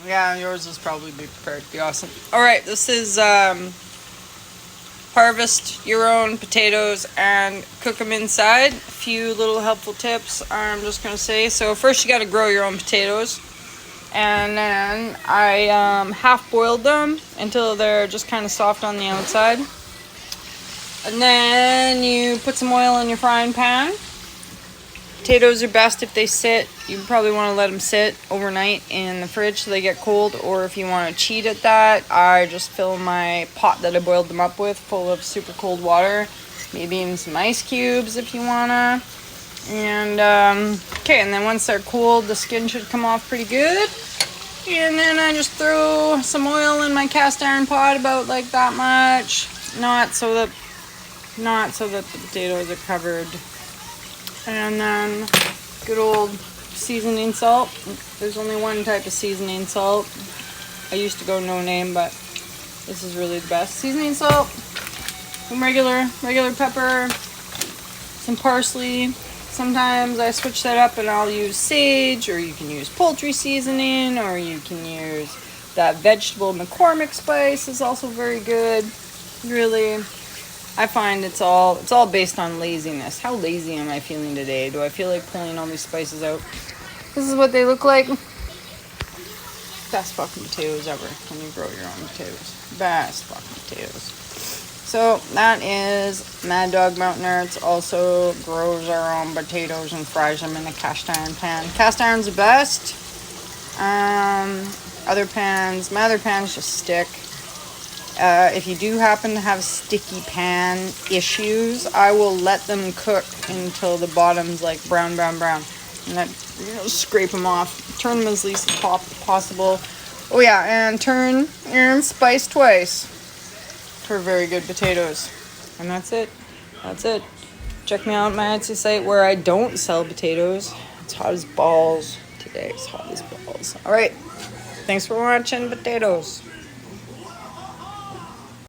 Yeah, yours is probably be prepared to be awesome. All right, this is harvest your own potatoes and cook them inside. A few little helpful tips I'm just going to say. So first you got to grow your own potatoes. And then I half boiled them until they're just kind of soft on the outside. And then you put some oil in your frying pan. Potatoes are best if they sit. You probably want to let them sit overnight in the fridge so they get cold. Or if you want to cheat at that, I just fill my pot that I boiled them up with full of super cold water. Maybe even some ice cubes if you wanna. And okay, and then once they're cooled, the skin should come off pretty good. And then I just throw some oil in my cast iron pot, about like that much. Not so that the potatoes are covered. And then good old seasoning salt. There's only one type of seasoning salt. I used to go no name, but this is really the best. Seasoning salt, some regular pepper, some parsley. Sometimes I switch that up and I'll use sage, or you can use poultry seasoning, or you can use that vegetable McCormick spice is also very good. Really, I find it's all based on laziness. How lazy am I feeling today? Do I feel like pulling all these spices out? This is what they look like. Best fucking potatoes ever when you grow your own potatoes. Best fucking potatoes. So that is Mad Dog Mountain Arts. Also grows our own potatoes and fries them in a cast iron pan. Cast iron's the best. Other pans, my other pans just stick. If you do happen to have sticky pan issues, I will let them cook until the bottom's like brown. And then scrape them off. Turn them as least as possible. Oh yeah, and turn and spice twice for very good potatoes. And that's it. Check me out on my Etsy site where I don't sell potatoes. It's hot as balls today. It's hot as balls. All right. Thanks for watching potatoes.